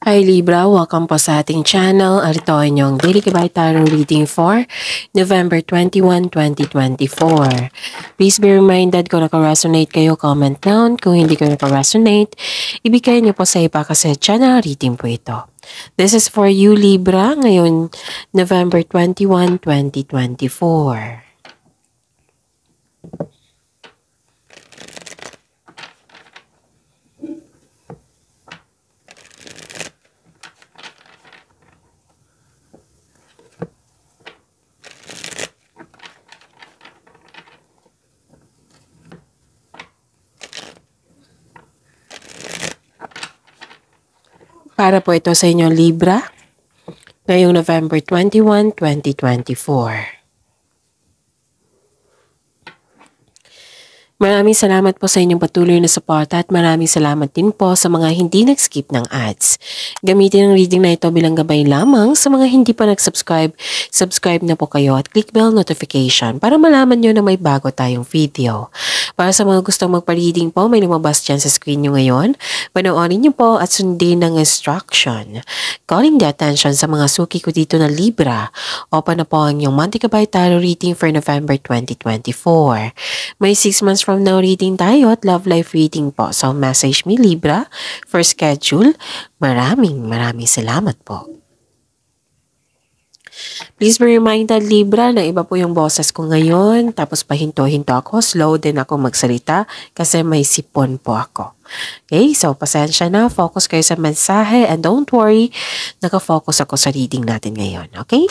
Hi Libra, welcome po sa ating channel. Ito ay inyong Daily Gabay Tarot Reading for November 21, 2024. Please be reminded kung naka-resonate kayo, comment down. Kung hindi kayo naka-resonate, ibigay niyo po sa iba kasi channel reading po ito. This is for you Libra, ngayon November 21, 2024. Para po ito sa inyo Libra, ngayong November 21, 2024. Maraming salamat po sa inyong patuloy na suporta at maraming salamat din po sa mga hindi nag-skip ng ads. Gamitin ang reading na ito bilang gabay lamang sa mga hindi pa nag-subscribe. Subscribe na po kayo at click bell notification para malaman nyo na may bago tayong video. Para sa mga gustong magpa-reading po, may lumabas dyan sa screen nyo ngayon. Panoorin nyo po at sundin ng instruction. Calling the attention sa mga suki ko dito na Libra. Open na po ang inyong Monthly Gabay Tarot Reading for November 2024. May 6 months from now reading tayo at love life reading po. So message me Libra for schedule. Maraming salamat po. Please be reminded Libra na iba po yung boses ko ngayon. Tapos pahinto-hinto ako. Slow din ako magsalita kasi may sipon po ako. Okay, so pasensya na. Focus kayo sa mensahe and don't worry. Nakafocus ako sa reading natin ngayon. Okay?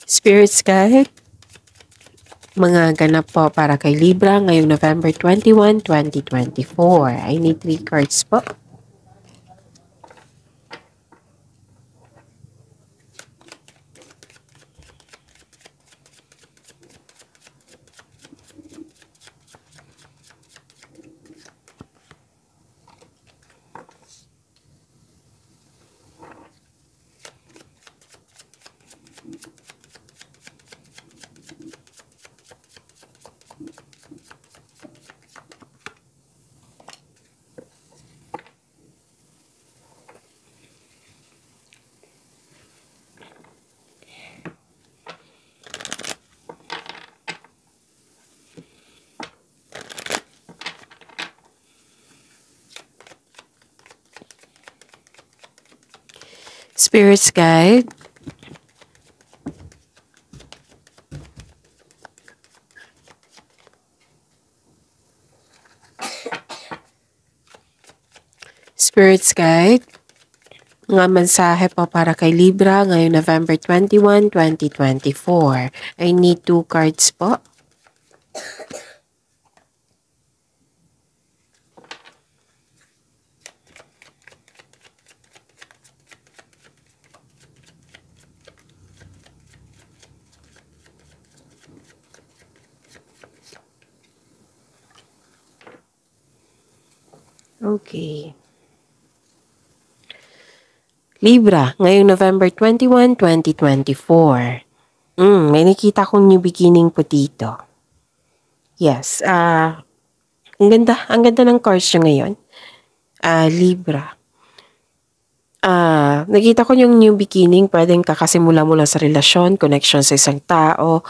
Spirits guide. Mga ganap po para kay Libra ngayong November 21, 2024. I need 3 cards po. Spirits guide. Spirits guide. Mga mensahe po para kay Libra ngayong November 21, 2024. I need 2 cards po. Okay. Libra, ngayong November 21, 2024. May nakita akong new beginning po dito. Yes, ang ganda ng cards nyo ngayon. Libra. Nakita ko yung new beginning, pwedeng kakasimula mula sa relasyon, connection sa isang tao,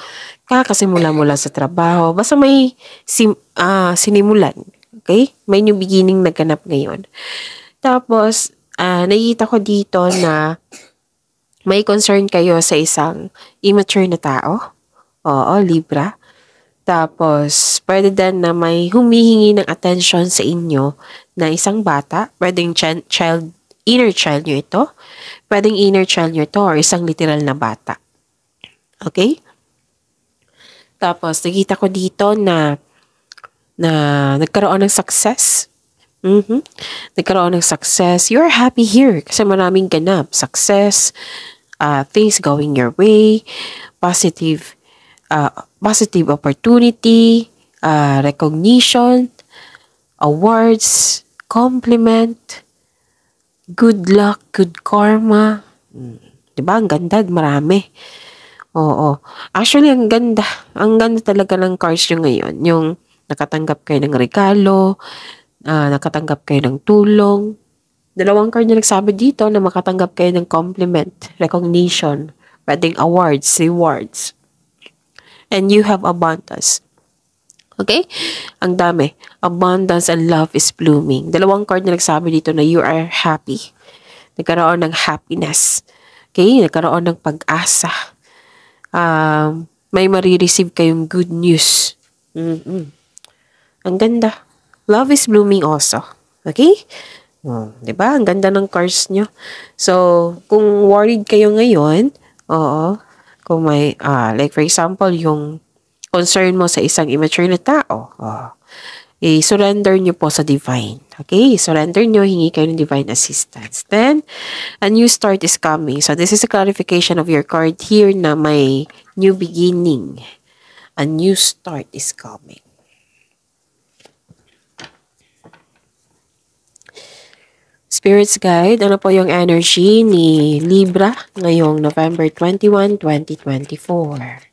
kakasimula mula sa trabaho, basta may sinimulan. Okay? May new beginning naganap ngayon. Tapos, nakita ko dito na may concern kayo sa isang immature na tao. Oo, Libra. Tapos, pwede din na may humihingi ng attention sa inyo na isang bata. Pwedeng inner child nyo ito. Pwedeng inner child nyo ito or isang literal na bata. Okay? Tapos, nakita ko dito na nagkaroon ng success. Nagkaroon ng success. You're happy here kasi maraming ganap. Success, things going your way, positive opportunity, recognition, awards, compliment, good luck, good karma. Diba? Ang ganda, marami. Oo. Actually, ang ganda. Ang ganda talaga ng cards nyo ngayon. Yung nakatanggap kayo ng regalo, nakatanggap kayo ng tulong, Dalawang card na nagsabi dito na makatanggap kayo ng compliment, recognition, pwedeng awards, rewards. And you have abundance. Okay? Ang dami. Abundance and love is blooming. Dalawang card na nagsabi dito na you are happy. Nagkaroon ng happiness. Okay? Nagkaroon ng pag-asa. May marireceive kayong good news. Ang ganda. Love is blooming also. Okay? Diba? Ang ganda ng cards nyo. So, kung worried kayo ngayon, kung may, like for example, yung concern mo sa isang immature na tao, i-surrender nyo po sa divine. Okay? Surrender nyo, hingi kayo ng divine assistance. Then, a new start is coming. So, this is a clarification of your card here na may new beginning. A new start is coming. Spirits Guide, ano po yung energy ni Libra ngayong November 21, 2024?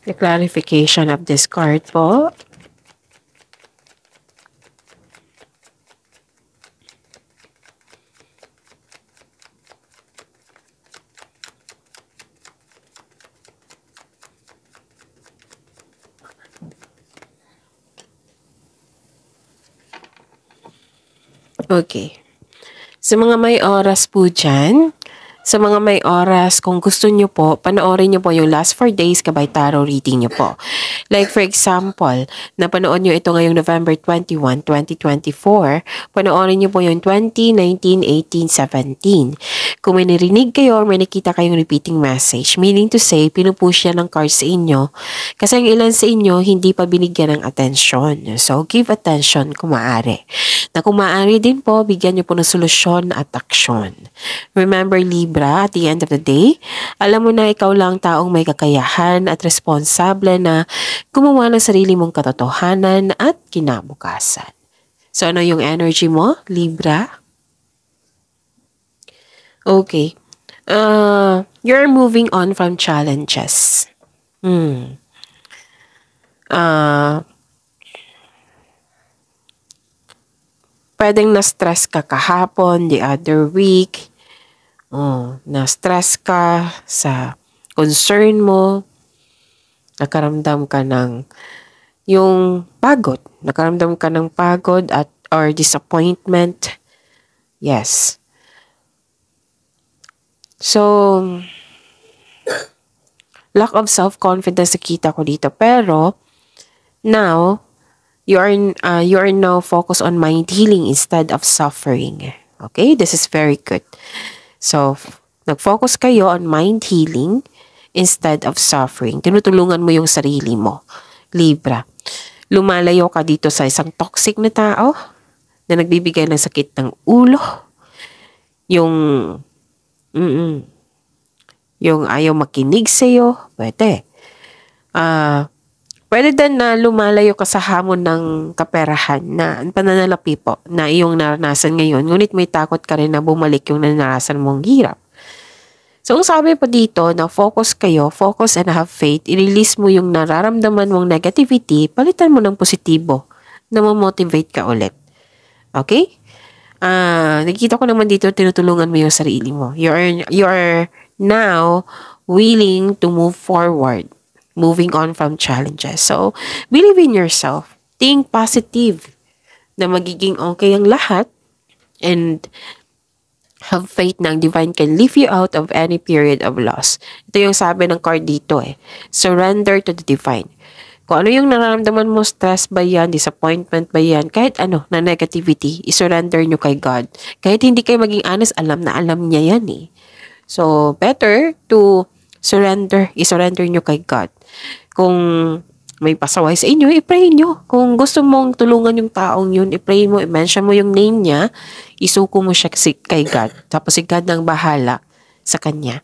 The clarification of this card po. Okay. Sa mga may oras po dyan, sa mga may oras, kung gusto nyo po, panoorin nyo po yung last 4 days kabay tarot reading nyo po. Like for example, napanood nyo ito ngayong November 21, 2024, panoorin nyo po yung 20, 19, 18, 17. Kung may narinig kayo or may nakita kayong repeating message, meaning to say, pinupush yan ng cards sa inyo, kasi ang ilan sa inyo hindi pa binigyan ng atensyon. So, give attention kung maaari. Na kung maaari din po, bigyan nyo po ng solusyon at aksyon. Remember, Libra, at the end of the day, alam mo na ikaw lang taong may kakayahan at responsable na gumawa ng sarili mong katotohanan at kinabukasan. So, ano yung energy mo, Libra? Okay. You're moving on from challenges. Pwedeng na-stress ka kahapon, the other week. Na-stress ka sa concern mo. Nakaramdam ka ng yung pagod. Nakaramdam ka ng pagod at or disappointment. Yes. So, lack of self-confidence nakita ko dito. Pero, now, you are now focused on mind healing instead of suffering. Okay? This is very good. So, nag-focus kayo on mind healing instead of suffering. Tinutulungan mo yung sarili mo. Libra. Lumalayo ka dito sa isang toxic na tao na nagbibigay ng sakit ng ulo. Yung ayaw makinig sa'yo, pwede. Pwede din na lumalayo ka sa hamon ng kaperahan na pananalapi po na iyong naranasan ngayon. Ngunit may takot ka rin na bumalik yung naranasan mong hirap. So, ang sabi po dito na focus kayo, focus and have faith, i-release mo yung nararamdaman mong negativity, palitan mo ng positibo na ma-motivate ka ulit. Okay? Nakikita ko naman dito, tinutulungan mo yung sarili mo. You are now willing to move forward, moving on from challenges. So, believe in yourself. Think positive na magiging okay ang lahat and have faith na ang divine can lift you out of any period of loss. Ito yung sabi ng card dito Surrender to the divine. Kung ano yung nararamdaman mo, stress ba yan, disappointment ba yan, kahit ano na negativity, isurrender nyo kay God. Kahit hindi kayo maging honest, alam na alam niya yan So, better to isurrender nyo kay God. Kung may pasaway sa inyo, i-pray nyo. Kung gusto mong tulungan yung taong yun, i-pray mo, i-mention mo yung name niya, isuko mo siya kay God. Tapos si God nang bahala sa kanya.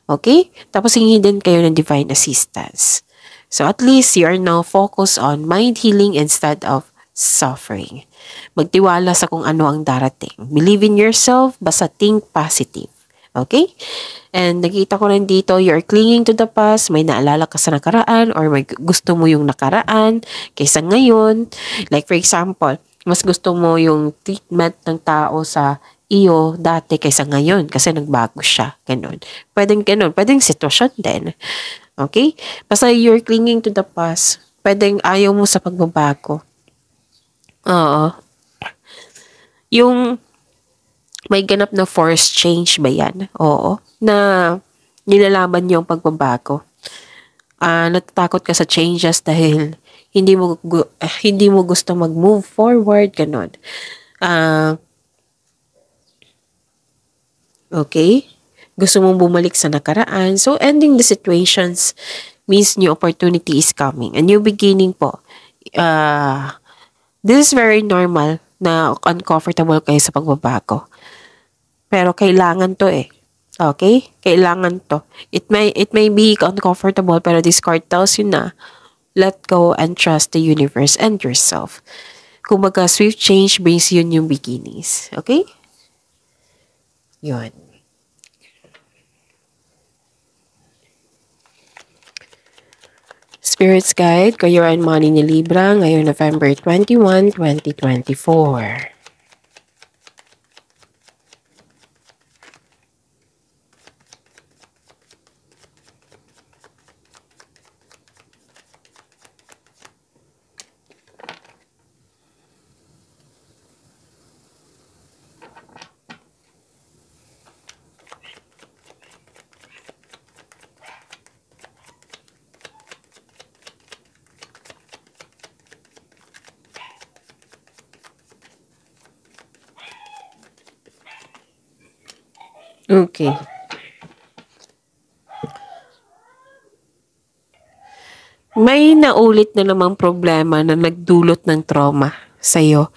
Okay? Tapos hingi din kayo ng divine assistance. So at least you are now focused on mind healing instead of suffering. Magtiwala sa kung ano ang darating. Believe in yourself, basta think positive. Okay? And nakita ko rin dito, you're clinging to the past, may naalala ka sa nakaraan or may gusto mo yung nakaraan kaysa ngayon. Like for example, mas gusto mo yung treatment ng tao sa iyo dati kaysa ngayon kasi nagbago siya. Ganun. Pwedeng ganun. Pwedeng sitwasyon din. Okay? Basta you're clinging to the past, pwedeng ayaw mo sa pagbabago. Oo. Yung may ganap na forced change ba yan? Oo. Na nilalaban niyo ang pagbabago. Natatakot ka sa changes dahil hindi mo gusto mag-move forward, ganun. Okay? Gusto mong bumalik sa nakaraan. So, ending the situations means new opportunity is coming. A new beginning po. This is very normal na uncomfortable kayo sa pagbabago. Pero kailangan to eh. Okay? Kailangan to. It may be uncomfortable pero this card tells you na let go and trust the universe and yourself. Kumbaga, swift change brings you new beginnings. Okay? Yun. Spirit's Guide, Career and Money ni Libra, ngayon November 21, 2024. Okay. May naulit na namang problema na nagdulot ng trauma sa'yo.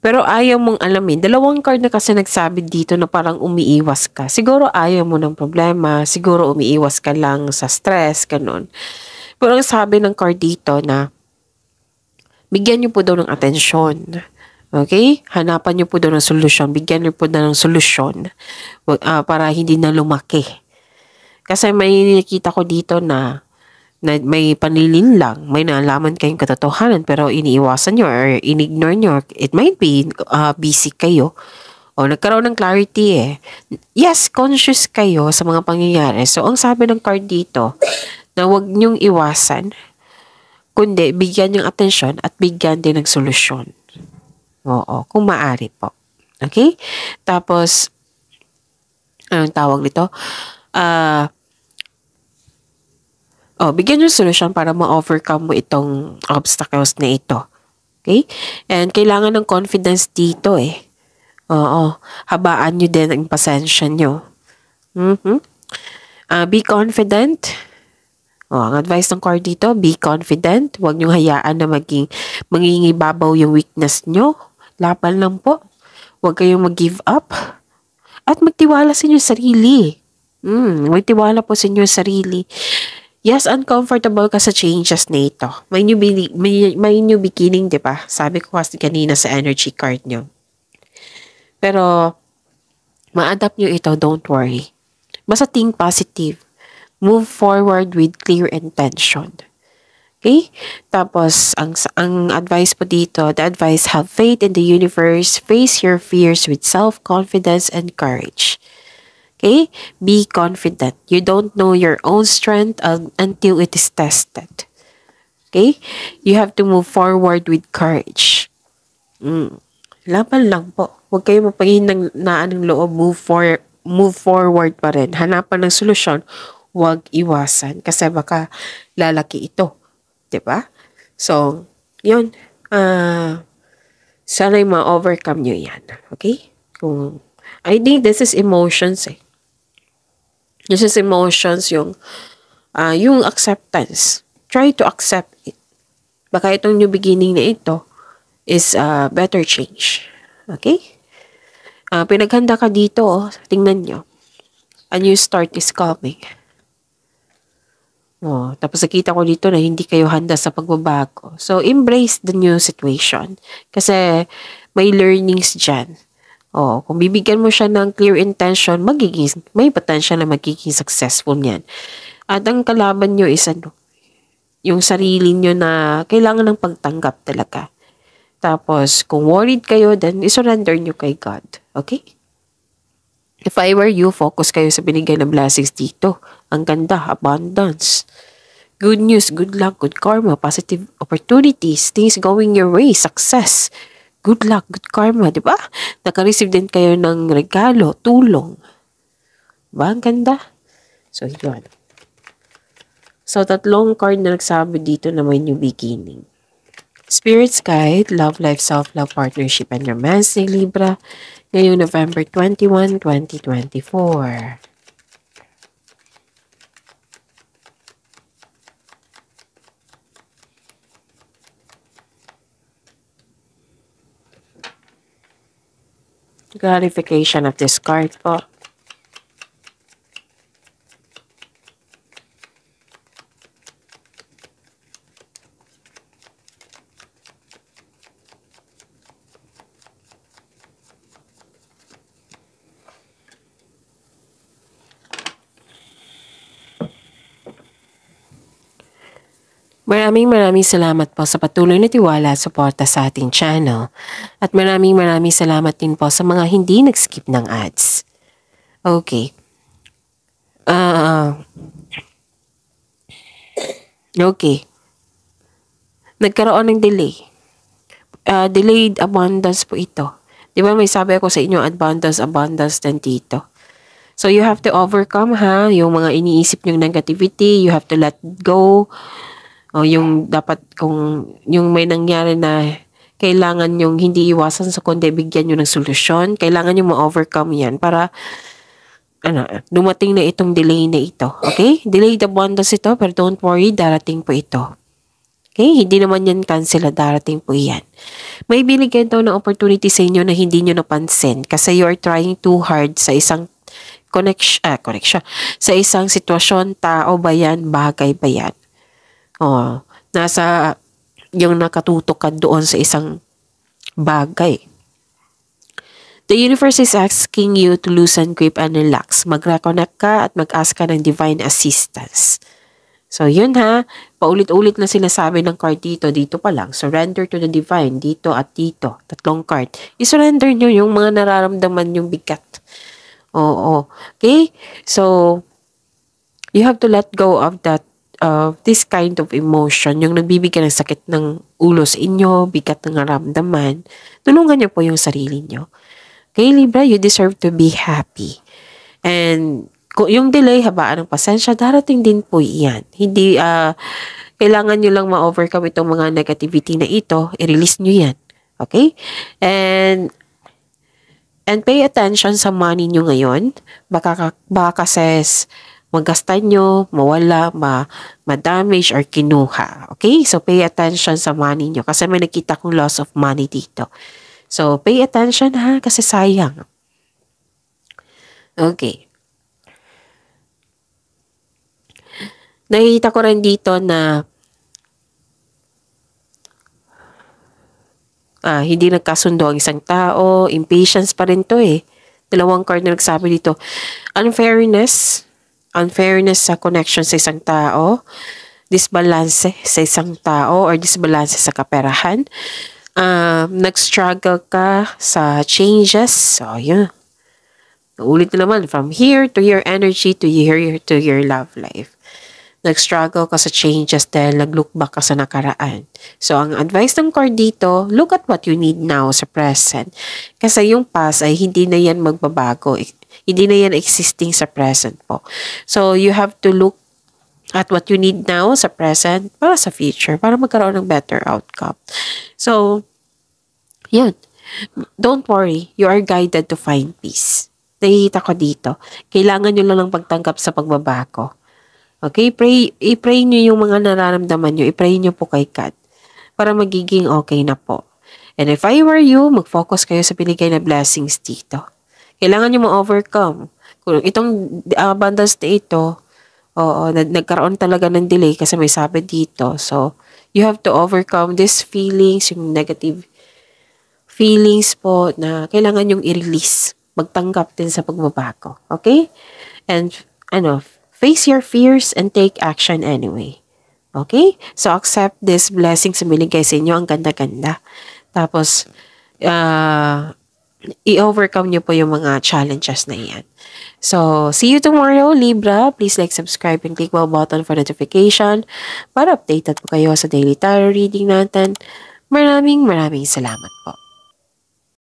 Pero ayaw mong alamin. Dalawang card na kasi nagsabi dito na parang umiiwas ka. Siguro ayaw mo ng problema. Siguro umiiwas ka lang sa stress, ganun. Pero ang sabi ng card dito na bigyan niyo po daw ng atensyon. Okay? Hanapan niyo po daw ng solusyon. Bigyan niyo po daw ng solusyon para hindi na lumaki. Kasi may nakita ko dito na may panlilin lang, may nalaman kayong katotohanan pero iniiwasan nyo or inignore nyo. It might be busy kayo o nagkaroon ng clarity eh. Yes, conscious kayo sa mga pangyayari. So, ang sabi ng card dito na huwag nyong iwasan, kundi bigyan yung atensyon at bigyan din ng solusyon. Oo, kung maaari po. Okay? Tapos, anong tawag nito? Bigyan yung solusyon para ma-overcome mo itong obstacles na ito. Okay? And kailangan ng confidence dito eh. Oo. Habaan nyo din ang pasensya nyo. Be confident. Ang advice ng card dito, be confident. Huwag nyo hayaan na mangingibabaw yung weakness nyo. Laban lang po. Huwag kayong mag-give up. At magtiwala sa inyong sarili. Magtiwala po sa inyong sarili. Yes, uncomfortable ka sa changes na ito. May new beginning, di ba? Sabi ko kasi kanina sa energy card nyo. Pero, ma-adapt nyo ito, don't worry. Basta think positive. Move forward with clear intention. Okay? Tapos, ang advice po dito, the advice, have faith in the universe, face your fears with self-confidence and courage. Okay? Be confident. You don't know your own strength until it is tested. Okay? You have to move forward with courage. Laban lang po. Huwag kayo mapahinaan ng loob. Move forward pa rin. Hanapan ng solusyon. Huwag iwasan. Kasi baka lalaki ito. Diba? So, yun. Sana'y ma-overcome nyo yan. Okay? I think this is emotions eh. This is emotions, yung acceptance. Try to accept it. Baka itong new beginning na ito is a better change. Okay? Pinaghanda ka dito, tingnan nyo. A new start is coming. Oh, tapos nakita ko dito na hindi kayo handa sa pagbabago. So, embrace the new situation. Kasi may learnings dyan. Oh, kung bibigyan mo siya ng clear intention, may potential na magiging successful niyan. At ang kalaban nyo is yung sarili nyo na kailangan ng pagtanggap talaga. Tapos, kung worried kayo, then isurrender nyo kay God. Okay? If I were you, focus kayo sa binigay na blessings dito. Ang ganda, abundance. Good news, good luck, good karma, positive opportunities, things going your way, success. Good luck, good karma, di ba? Naka-receive din kayo ng regalo, tulong. Diba? Ang ganda. So, yun. So, 3 card na nagsabi dito na may new beginning. Spirit's Guide, Love Life, Self-Love, Partnership, and Romance ni Libra ngayong November 21, 2024. Clarification of this card po. Maraming salamat po sa patuloy na tiwala at suporta sa ating channel. At maraming salamat din po sa mga hindi nag-skip ng ads. Okay. Okay. Nagkaroon ng delay. Delayed abundance po ito. Di ba may sabi ako sa inyo, abundance din dito. So you have to overcome yung mga iniisip nyong negativity, you have to let go. O yung dapat kung yung may nangyari na kailangan yung hindi iwasan sa kundi bigyan nyo ng solusyon, kailangan nyo ma-overcome yan para dumating na itong delay na ito. Okay? Delayed abundance ito, pero don't worry, darating po ito. Okay? Hindi naman yan cancel, darating po yan. May binigyan daw ng opportunity sa inyo na hindi nyo napansin kasi you are trying too hard sa isang connection, sa isang sitwasyon, tao ba yan, bagay ba yan. Nasa yung nakatutok ka doon sa isang bagay. The universe is asking you to loosen grip and relax. Mag-reconnect ka at mag-ask ka ng divine assistance. So, yun paulit-ulit na sinasabi ng card dito pa lang. Surrender to the divine, dito at dito. 3 card. I-surrender nyo yung mga nararamdaman yung bigat. Oo. Okay? So, you have to let go of this kind of emotion, yung nagbibigay ng sakit ng ulo sa inyo, bigat ng naramdaman. Tulungan niyo po yung sarili niyo. Okay, Libra, you deserve to be happy. And kung yung delay, habaan ng pasensya, darating din po iyan. Hindi, kailangan nyo lang ma-overcome itong mga negativity na ito, i-release nyo yan. Okay? And pay attention sa money nyo ngayon. Baka kasi magastan nyo, mawala, ma-damage or kinuha. Okay? So, pay attention sa money nyo. Kasi may nakita kong loss of money dito. So, pay attention kasi sayang. Okay. Nakikita ko rin dito na hindi nagkasundo ang isang tao. Impatience pa rin to 2 card na nagsabi dito. Unfairness sa connection sa isang tao, disbalance sa isang tao or disbalance sa kaperahan, nag-struggle ka sa changes, so yun. Ulit na naman, from here to your energy to here to your love life. Nag-struggle ka sa changes dahil nag-look back ka sa nakaraan. So, ang advice ng card dito, look at what you need now sa present. Kasi yung past ay hindi na yan magbabago. Hindi na yan existing sa present po. So, you have to look at what you need now sa present para sa future, para magkaroon ng better outcome. So, yun. Don't worry. You are guided to find peace. Nakikita ko dito. Kailangan nyo lang ng pagtanggap sa pagbabago. Okay? I-pray nyo yung mga nararamdaman nyo. I-pray nyo po kay God para magiging okay na po. And if I were you, mag-focus kayo sa binigay na blessings dito. Kailangan nyo ma-overcome. Kung itong abundance na ito, Oo, nagkaroon talaga ng delay kasi may sabi dito. So, you have to overcome these feelings, yung negative feelings po na kailangan yung i-release. Magtanggap din sa pagbabago. Okay? And, face your fears and take action anyway. Okay? So, accept this blessings na binigay sa inyo. Ang ganda-ganda. Tapos, i-overcome nyo po yung mga challenges na iyan. So, see you tomorrow, Libra. Please like, subscribe, and click bell button for notification para updated po kayo sa daily tarot reading natin. Maraming salamat po.